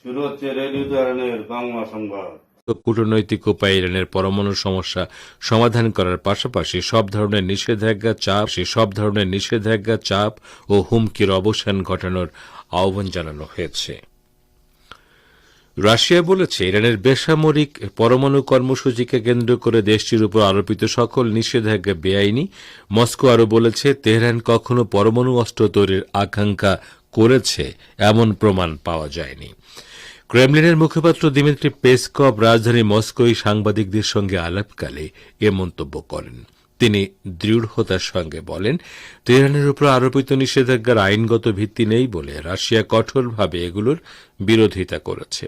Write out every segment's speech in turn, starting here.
শুরু হচ্ছে রেডিও তেহরানের বাংলা সংবাদ। কূটনৈতিক উপায়ে ইরানের পরমাণু সমস্যা সমাধান করার পাশাপাশি সব ধরনের নিষেধাজ্ঞা, চাপ ও হুমকির অবসান ঘটানোর আহ্বান জানানো হয়েছে। রাশিয়া বলেছে ইরানের বেসামরিক পরমাণু কর্মসূচিকে কেন্দ্র করে দেশটির উপর আরোপিত সকল নিষেধাজ্ঞা বেআইনি। মস্কো আরও বলেছে তেহরান কখনো পরমাণু অস্ত্র তৈরির আকাঙ্ক্ষা করেছে এমন প্রমাণ পাওয়া যায়নি। ক্রেমলিনের মুখপাত্র দিমিত্রি পেসকভ রাজধানী মস্কোয় সাংবাদিকদের সঙ্গে আলাপকালে এ মন্তব্য করেন। তিনি দৃঢ়তার সঙ্গে বলেন, তেহরানের উপর আরোপিত নিষেধাজ্ঞার আইনগত ভিত্তি নেই বলে রাশিয়া কঠোরভাবে এগুলোর বিরোধিতা করেছে।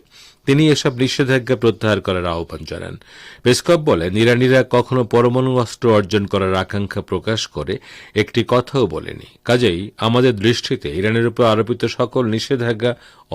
তিনি এসব নিষেধাজ্ঞা প্রত্যাহার করার আহ্বান জানান। পেসকভ বলেন, ইরানিরা কখনো পরমাণু অস্ত্র অর্জন করার আকাঙ্ক্ষা প্রকাশ করে একটি কথাও বলেনি। কাজেই আমাদের দৃষ্টিতে ইরানের উপর আরোপিত সকল নিষেধাজ্ঞা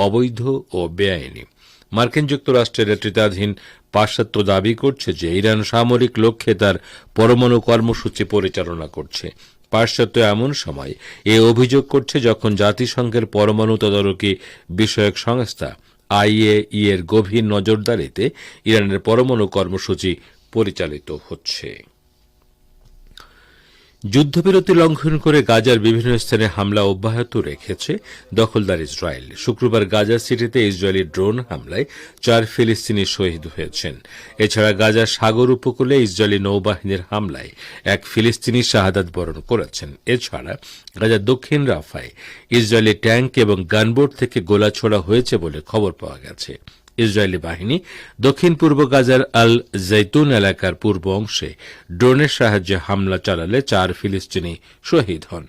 অবৈধ ও বেআইনি। মার্কিন যুক্তরাষ্ট্রের নেতৃত্বাধীন পাশ্চাত্য দাবি করছে যে ইরান সামরিক লক্ষ্যে তার পরমাণু কর্মসূচি পরিচালনা করছে। পাশ্চাত্য এমন সময় এ অভিযোগ করছে যখন জাতিসংঘের পরমাণু তদারকি বিষয়ক সংস্থা আইএই এর গভীর নজরদারিতে ইরানের পরমাণু কর্মসূচি পরিচালিত হচ্ছে। যুদ্ধবিরতি লঙ্ঘন করে গাজার বিভিন্ন স্থানে হামলা অব্যাহত রেখেছে দখলদার ইসরায়েল। শুক্রবার গাজা সিটিতে ইসরায়েলি ড্রোন হামলায় 4 ফিলিস্তিনি শহীদ হয়েছেন। এছাড়া গাজার সাগর উপকূলে ইসরায়েলি নৌবাহিনীর হামলায় 1 ফিলিস্তিনি শাহাদাত বরণ করেছেন। এছাড়া গাজার দক্ষিণ রাফায় ইসরায়েলি ট্যাঙ্ক এবং গানবোট থেকে গোলা ছোড়া হয়েছে বলে খবর পাওয়া গেছে। ইসরায়েলি বাহিনী দক্ষিণ পূর্ব গাজার আল জৈতুন এলাকার পূর্ব অংশে ড্রোনের সাহায্যে হামলা চালালে 4 ফিলিস্তিনি শহীদ হন।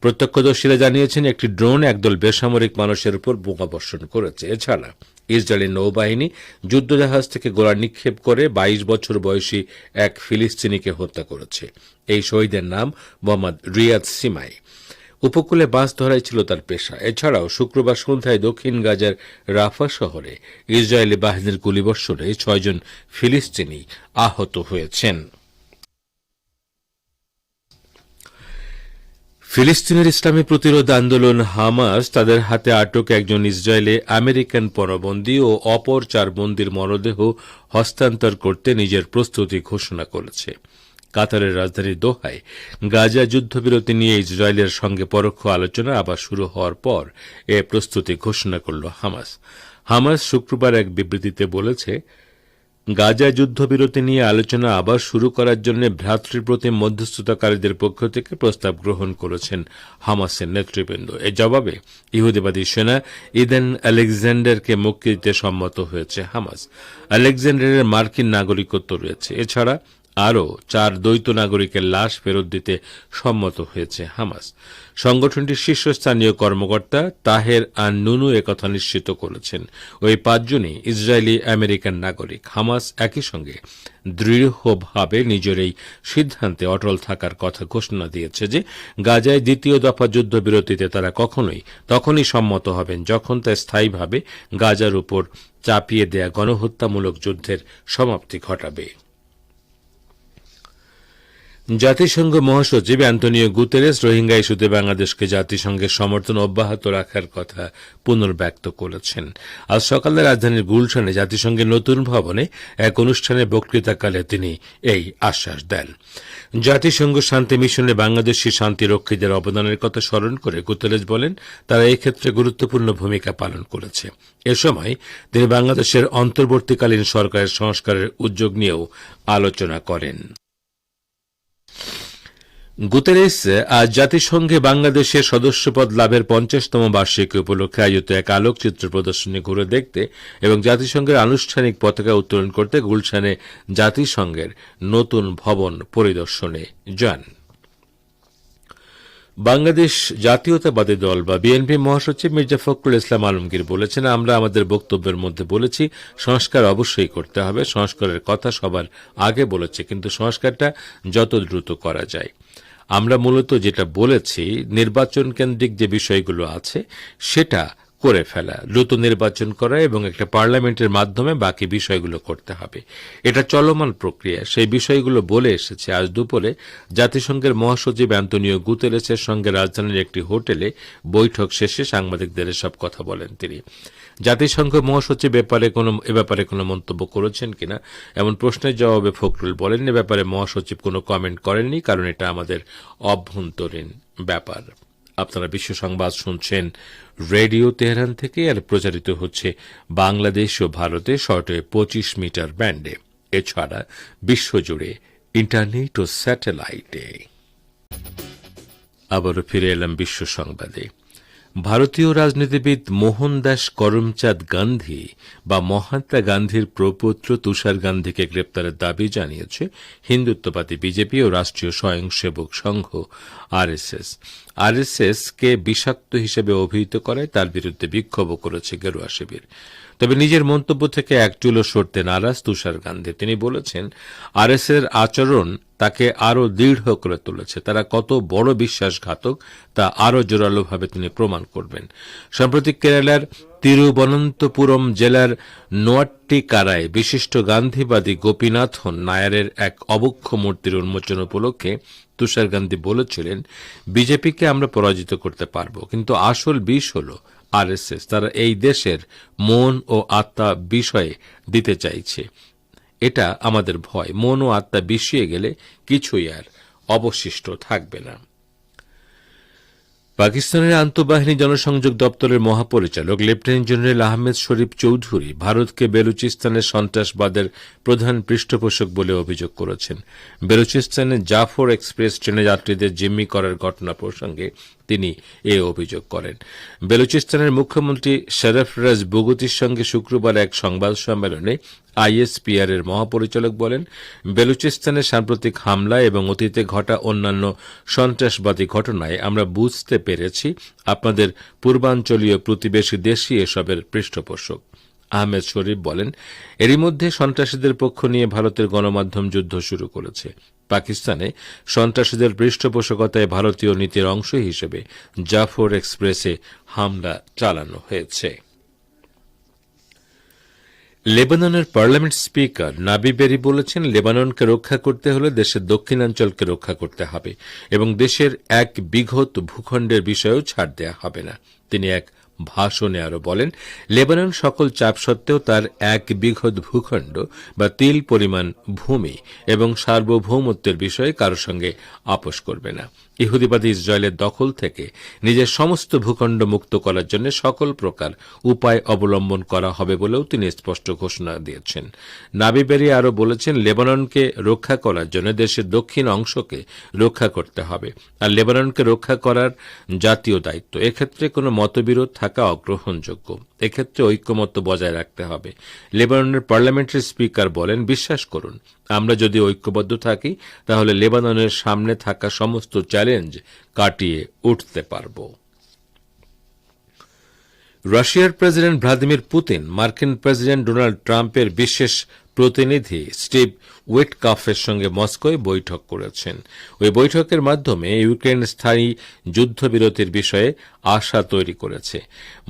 প্রত্যক্ষদর্শীরা জানিয়েছেন একটি ড্রোন একদল বেসামরিক মানুষের উপর বোমাবর্ষণ করেছে। এছাড়া ইসরায়েলি নৌবাহিনী যুদ্ধজাহাজ থেকে গোলা নিক্ষেপ করে 22 বছর বয়সী 1 ফিলিস্তিনিকে হত্যা করেছে। এই শহীদের নাম মোহাম্মদ রিয়াদ সিমাই। উপকূলে মাছ ধরাই ছিল তার পেশা। এছাড়াও শুক্রবার সন্ধ্যায় দক্ষিণ গাজার রাফা শহরে ইসরায়েলি বাহিনীর গুলিবর্ষণে 6 জন ফিলিস্তিনি আহত হয়েছেন। ফিলিস্তিনের ইসলামী প্রতিরোধ আন্দোলন হামাস তাদের হাতে আটক একজন ইসরায়েলি আমেরিকান পরবন্দী ও অপর 4 বন্দীর মরদেহ হস্তান্তর করতে নিজের প্রস্তুতি ঘোষণা করেছে। কাতারের রাজধানী দোহায় গাজা যুদ্ধবিরতি নিয়ে ইসরায়েলের সঙ্গে পরোক্ষ আলোচনা আবার শুরু হওয়ার পর এ প্রস্তুতি ঘোষণা করল হামাস। হামাস শুক্রবার এক বিবৃতিতে বলেছে, গাজা যুদ্ধবিরতি নিয়ে আলোচনা আবার শুরু করার জন্য ভ্রাতৃপ্রতিম মধ্যস্থতাকারীদের পক্ষ থেকে প্রস্তাব গ্রহণ করেছেন হামাসের নেতৃবৃন্দ। এর জবাবে ইহুদিবাদী সেনা ইদেন আলেকজান্ডারকে মুক্তি দিতে সম্মত হয়েছে হামাস। আলেকজান্ডারের মার্কিন নাগরিকত্ব রয়েছে। এছাড়া আরও 4 দ্বৈত নাগরিকের লাশ ফেরত দিতে সম্মত হয়েছে হামাস। সংগঠনটির শীর্ষস্থানীয় কর্মকর্তা তাহের আন নুনু একথা নিশ্চিত করেছেন। ওই 5 জনই ইসরায়েলি আমেরিকান নাগরিক। হামাস একই সঙ্গে দৃঢ়ভাবে নিজের এই সিদ্ধান্তে অটল থাকার কথা ঘোষণা দিয়েছে যে গাজায় দ্বিতীয় দফা যুদ্ধবিরতিতে তারা তখনই সম্মত হবেন যখন তা স্থায়ীভাবে গাজার উপর চাপিয়ে দেয়া গণহত্যামূলক যুদ্ধের সমাপ্তি ঘটাবে। জাতিসংঘ মহাসচিব অ্যান্তোনিও গুতেরেস রোহিঙ্গা ইস্যুতে বাংলাদেশকে জাতিসংঘের সমর্থন অব্যাহত রাখার কথা পুনর্ব্যক্ত করেছেন। আজ সকালে রাজধানীর গুলশানে জাতিসংঘের নতুন ভবনে এক অনুষ্ঠানে বক্তৃতাকালে তিনি এই আশ্বাস দেন। জাতিসংঘ শান্তি মিশনে বাংলাদেশি শান্তিরক্ষীদের অবদানের কথা স্মরণ করে গুতেরেস বলেন, তারা এই ক্ষেত্রে গুরুত্বপূর্ণ ভূমিকা পালন করেছে। এ সময় তিনি বাংলাদেশের অন্তর্বর্তীকালীন সরকারের সংস্কারের উদ্যোগ নিয়েও আলোচনা করেন। গুতেরেস আজ জাতিসংঘে বাংলাদেশের সদস্যপদ লাভের 50তম বার্ষিকী উপলক্ষে আয়োজিত এক আলোকচিত্র প্রদর্শনী ঘুরে দেখতে এবং জাতিসংঘের আনুষ্ঠানিক পতাকা উত্তোলন করতে গুলশানে জাতিসংঘের নতুন ভবন পরিদর্শনে যান। বাংলাদেশ জাতীয়তাবাদী দল বা বিএনপি মহাসচিব মির্জা ফখরুল ইসলাম আলমগীর বলেছেন, আমরা আমাদের বক্তব্যের মধ্যে বলেছি সংস্কার অবশ্যই করতে হবে। সংস্কারের কথা সবার আগে বলেছে, কিন্তু সংস্কারটা যত দ্রুত করা যায়। আমরা মূলত যেটা বলেছি, নির্বাচন কেন্দ্রিক যে বিষয়গুলো আছে সেটা করে ফেলা, দ্রুত নির্বাচন করা এবং একটা পার্লামেন্টের মাধ্যমে বাকি বিষয়গুলো করতে হবে। এটা চলমান প্রক্রিয়া। সেই বিষয়গুলো বলে এসেছে। আজ দুপুরে জাতিসংঘের মহাসচিব অ্যান্তোনিও গুতেরেসের সঙ্গে রাজধানীর একটি হোটেলে বৈঠক শেষে সাংবাদিকদের এসব কথা বলেন তিনি। জাতিসংঘ মহাসচিব এ ব্যাপারে কোনো মন্তব্য করেছেন কিনা এমন প্রশ্নের জবাবে ফখরুল বলেন, এ ব্যাপারে মহাসচিব কোনো কমেন্ট করেননি, কারণ এটা আমাদের অভ্যন্তরীণ ব্যাপার। আপনারা বিশ্ব সংবাদ শুনছেন রেডিও তেহরান থেকে, আর প্রচারিত হচ্ছে বাংলাদেশ ও ভারতে শর্টওয়েভ 25 মিটার ব্যান্ডে, এছাড়া বিশ্বজুড়ে ইন্টারনেট ও স্যাটেলাইটে। আবারও ফিরে এলাম বিশ্ব সংবাদে। ভারতীয় রাজনীতিবিদ মোহনদাস করমচাঁদ গান্ধী বা মহাত্মা গান্ধীর প্রপৌত্র তুষার গান্ধীকে গ্রেপ্তারের দাবি জানিয়েছে হিন্দুত্ববাদী বিজেপি ও রাষ্ট্রীয় স্বয়ংসেবক সংঘ আরএসএস। আরএসএসকে বিষাক্ত হিসেবে অভিহিত করায় তার বিরুদ্ধে বিক্ষোভও করেছে গেরুয়া শিবির। তবে নিজের মন্তব্য থেকে এক চুলও সরতে নারাজ তুষার গান্ধী। তিনি বলেছেন, আরএসএস আচরণ তাকে আরও দৃঢ় করে তুলেছে। তারা কত বড় বিশ্বাসঘাতক তা আরও জোরালোভাবে তিনি প্রমাণ করবেন। সম্প্রতি কেরালার তিরুবনন্তপুরম জেলার নোয়াট্টিকারায় বিশিষ্ট গান্ধীবাদী গোপীনাথন নায়ারের এক অবক্ষ মূর্তির উন্মোচন উপলক্ষে তুষার গান্ধী বলেছিলেন, বিজেপিকে আমরা পরাজিত করতে পারব, কিন্তু আসল বিষ হল আরএসএস। তারা এই দেশের মন ও আত্মা বিষয়ে দিতে চাইছে। এটা আমাদের ভয়। মন ও আত্মা বিষিয়ে গেলে কিছুই আর অবশিষ্ট থাকবে না। পাকিস্তানের আন্তঃবাহিনী জনসংযোগ দপ্তরের মহাপরিচালক লেফটেন্যান্ট জেনারেল আহমেদ শরীফ চৌধুরী ভারতকে বেলুচিস্তানের সন্ত্রাসবাদের প্রধান পৃষ্ঠপোষক বলে অভিযোগ করেছেন। বেলুচিস্তানের জাফর এক্সপ্রেস ট্রেনে যাত্রীদের জিম্মি করার ঘটনা প্রসঙ্গে তিনি এ অভিযোগ করেন। বেলুচিস্তানের মুখ্যমন্ত্রী শরফরাজ বুগুতির সঙ্গে শুক্রবার এক সংবাদ সম্মেলনে আইএসপিআর এর মহাপরিচালক বলেন, বেলুচিস্তানের সাম্প্রতিক হামলা এবং অতীতে ঘটা অন্যান্য সন্ত্রাসবাদী ঘটনায় আমরা বুঝতে পেরেছি আপনাদের পূর্বাঞ্চলীয় প্রতিবেশী দেশই এসবের পৃষ্ঠপোষক। আহমেদ শরীফ বলেন, এরই মধ্যে সন্ত্রাসীদের পক্ষ নিয়ে ভারতের গণমাধ্যম যুদ্ধ শুরু করেছে। পাকিস্তানে সন্ত্রাসীদের পৃষ্ঠপোষকতায় ভারতীয় নীতির অংশ হিসেবে জাফর এক্সপ্রেসে হামলা চালানো হয়েছে। লেবাননের পার্লামেন্ট স্পিকার নাবি বেরি বলেছেন, লেবাননকে রক্ষা করতে হলে দেশের দক্ষিণাঞ্চলকে রক্ষা করতে হবে এবং দেশের এক বিঘত ভূখণ্ডের বিষয়েও ছাড় দেওয়া হবে না। তিনি এক ভাষণে আরও বলেন, লেবানন সকল চাপ সত্ত্বেও তার এক বিঘত ভূখণ্ড বা তিল পরিমাণ ভূমি এবং সার্বভৌমত্বের বিষয়ে কারো সঙ্গে আপোষ করবে না। ইহুদিবাদী ইসরায়েলের দখল থেকে নিজের সমস্ত ভূখণ্ড মুক্ত করার জন্য সকল প্রকার উপায় অবলম্বন করা হবে বলেও তিনি স্পষ্ট ঘোষণা দিয়েছেন। নাবি বেরি আরও বলেছেন, লেবাননকে রক্ষা করার জন্য দেশের দক্ষিণ অংশকে রক্ষা করতে হবে, আর লেবাননকে রক্ষা করার জাতীয় দায়িত্ব। এক্ষেত্রে কোনো মতবিরোধ থাকা অগ্রহণযোগ্য। এক্ষেত্রে ঐক্যমত্য বজায় রাখতে হবে। লেবাননের পার্লামেন্টারি স্পিকার বলেন, বিশ্বাস করুন, আমরা যদি ঐক্যবদ্ধ থাকি তাহলে লেবাননের সামনে থাকা সমস্ত চ্যালেঞ্জ কাটিয়ে উঠতে পারব। রাশিয়ার প্রেসিডেন্ট ভ্লাদিমির পুতিন মার্কিন প্রেসিডেন্ট ডোনাল্ড ট্রাম্পের বিশেষ প্রতিনিধি স্টিভ উইটকফের সঙ্গে মস্কোয় বৈঠক করেছেন। ওই বৈঠকের মাধ্যমে ইউক্রেন স্থায়ী যুদ্ধবিরতির বিষয়ে আশা তৈরি করেছে।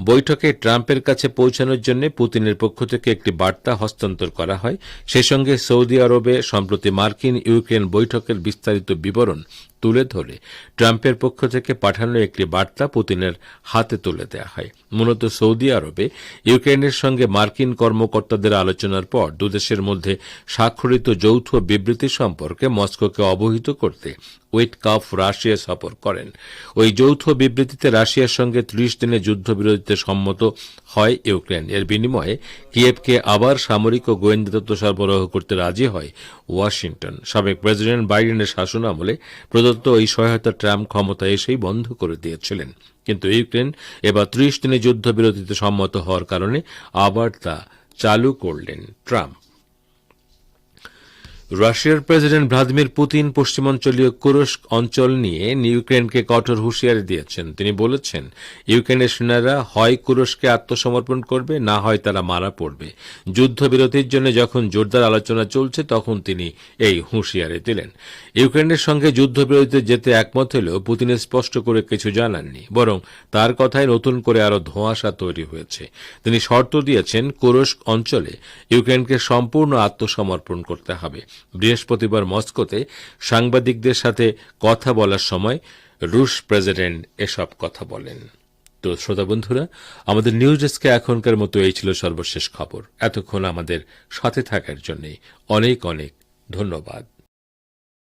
বৈঠকে ট্রাম্পের কাছে পৌঁছানোর জন্য পুতিনের পক্ষ থেকে একটি বার্তা হস্তান্তর করা হয়। সেই সঙ্গে সৌদি আরবে সম্প্রতি মার্কিন ইউক্রেন বৈঠকের বিস্তারিত বিবরণ তুলে ধরে ট্রাম্পের পক্ষ থেকে পাঠানো একটি বার্তা পুতিনের হাতে তুলে দেওয়া হয়। মূলত সৌদি আরবে ইউক্রেনের সঙ্গে মার্কিন কর্মকর্তাদের আলোচনার পর দুদেশের মধ্যে স্বাক্ষরিত যৌথ বিবৃতি সম্পর্কে মস্কোকে অবহিত করতে উইটকফ রাশিয়া সফর করেন। ওই যৌথ বিবৃতিতে রাশিয়ার সঙ্গে 30 দিনের যুদ্ধবিরতিতে সম্মত হয় ইউক্রেন। এর বিনিময়ে কিয়েভকে আবার সামরিক ও গোয়েন্দা তথ্য সরবরাহ করতে রাজি হয় ওয়াশিংটন। সাবেক প্রেসিডেন্ট বাইডেনের শাসনামলে প্রদত্ত এই সহায়তা ট্রাম্প ক্ষমতায় এসেই বন্ধ করে দিয়েছিলেন, কিন্তু ইউক্রেন এবার 30 দিনের যুদ্ধবিরতিতে সম্মত হওয়ার কারণে আবার তা চালু করলেন ট্রাম্প। রাশিয়ার প্রেসিডেন্ট ভ্লাদিমির পুতিন পশ্চিমাঞ্চলীয় কুরস্ক অঞ্চল নিয়ে ইউক্রেনকে কঠোর হুঁশিয়ারি দিয়েছেন। তিনি বলেছেন, ইউক্রেনের সেনারা হয় কুরস্কে আত্মসমর্পণ করবে, না হয় তারা মারা পড়বে। যুদ্ধবিরতির জন্য যখন জোরদার আলোচনা চলছে তখন তিনি এই হুঁশিয়ারি দিলেন। ইউক্রেনের সঙ্গে যুদ্ধবিরতিতে যেতে একমত হলেও পুতিন স্পষ্ট করে কিছু জানাননি, বরং তার কথায় নতুন করে আরও ধোঁয়াশা তৈরি হয়েছে। তিনি শর্ত দিয়েছেন, কুরস্ক অঞ্চলে ইউক্রেনকে সম্পূর্ণ আত্মসমর্পণ করতে হবে। বৃহস্পতিবার মস্কোতে সাংবাদিকদের সাথে কথা বলার সময় রুশ প্রেসিডেন্ট এসব কথা বলেন। তো শ্রোতা বন্ধুরা, আমাদের নিউজ ডেস্কে এখনকার মতো এই ছিল সর্বশেষ খবর। এতক্ষণ আমাদের সাথে থাকার জন্য অনেক অনেক ধন্যবাদ।